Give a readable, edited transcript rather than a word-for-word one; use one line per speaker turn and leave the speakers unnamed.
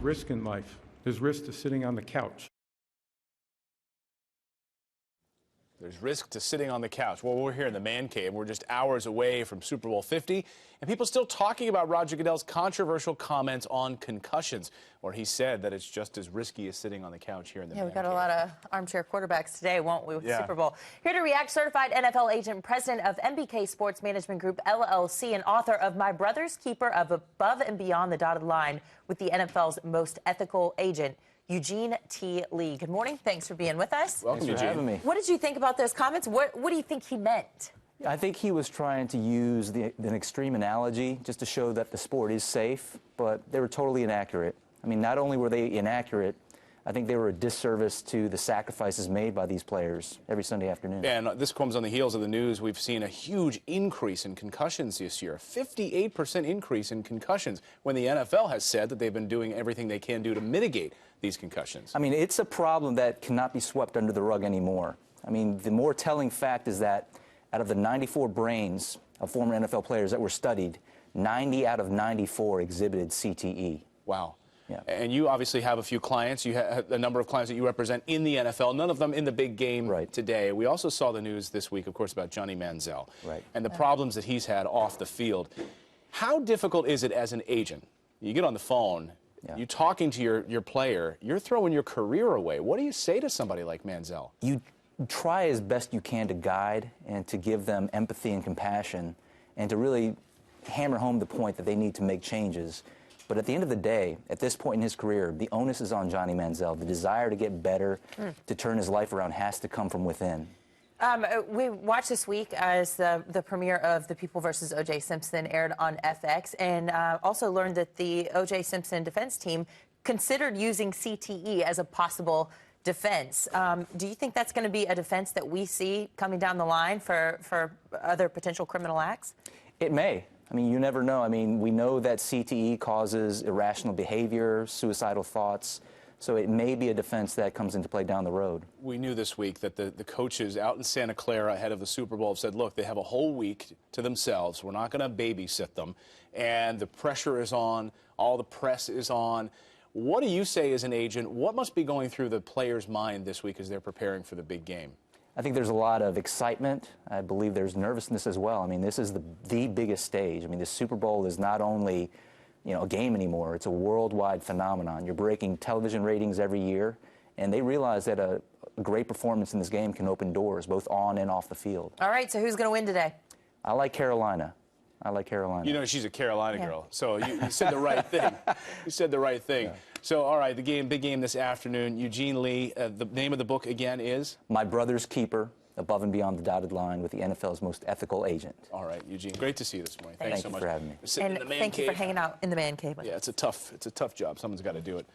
risk in life. There's risk to sitting on the couch.
There's risk to sitting on the couch. Well, we're here in the man cave. We're just hours away from Super Bowl 50, and people still talking about Roger Goodell's controversial comments on concussions, where he said that it's just as risky as sitting on the couch here in the man cave.
Yeah, we got a lot of armchair quarterbacks today, won't we, with the Super Bowl. Here to react, certified NFL agent, president of MBK Sports Management Group, LLC, and author of My Brother's Keeper of Above and Beyond the Dotted Line with the NFL's Most Ethical Agent, Eugene T. Lee. Good morning. Thanks for being with us.
Welcome,
Thanks for having me.
What did you think about those comments? What do you think he meant?
I think he was trying to use an extreme analogy just to show that the sport is safe, but they were totally inaccurate. I mean, not only were they inaccurate, I think they were a disservice to the sacrifices made by these players every Sunday afternoon.
And this comes on the heels of the news. We've seen a huge increase in concussions this year, 58% increase in concussions, when the NFL has said that they've been doing everything they can do to mitigate these concussions.
I mean, it's a problem that cannot be swept under the rug anymore. I mean, the more telling fact is that out of the 94 brains of former NFL players that were studied, 90 out of 94 exhibited CTE.
Wow.
Yeah.
And you obviously have a few clients. You have a number of clients that you represent in the NFL, none of them in the big game today. We also saw the news this week, of course, about Johnny Manziel and the problems that he's had off the field. How difficult is it as an agent? You get on the phone, you're talking to your player, you're throwing your career away. What do you say to somebody like Manziel?
You try as best you can to guide and to give them empathy and compassion and to really hammer home the point that they need to make changes. But at the end of the day, at this point in his career, the onus is on Johnny Manziel. The desire to get better, to turn his life around, has to come from within.
We watched this week as the premiere of The People vs. O.J. Simpson aired on FX, and also learned that the O.J. Simpson defense team considered using CTE as a possible defense. Do you think that's going to be a defense that we see coming down the line for other potential criminal acts?
It may. I mean, you never know. I mean, we know that CTE causes irrational behavior, suicidal thoughts, so it may be a defense that comes into play down the road.
We knew this week that the coaches out in Santa Clara ahead of the Super Bowl have said, look, they have a whole week to themselves. We're not going to babysit them. And the pressure is on. All the press is on. What do you say as an agent? What must be going through the player's mind this week as they're preparing for the big game?
I think there's a lot of excitement. I believe there's nervousness as well. I mean, this is the biggest stage. I mean, the Super Bowl is not only, a game anymore. It's a worldwide phenomenon. You're breaking television ratings every year, and they realize that a great performance in this game can open doors, both on and off the field.
All right, so who's going to win today?
I like Carolina. I like Carolina.
You know, she's a Carolina girl, so you said the right thing. You said the right thing. Yeah. So, all right, big game this afternoon. Eugene Lee, the name of the book again is?
My Brother's Keeper, Above and Beyond the Dotted Line with the NFL's Most Ethical Agent.
All right, Eugene, great to see you this morning. Thanks so much
for having me.
And thank you for hanging out in the man cave.
Yeah, it's a tough job. Someone's got to do it.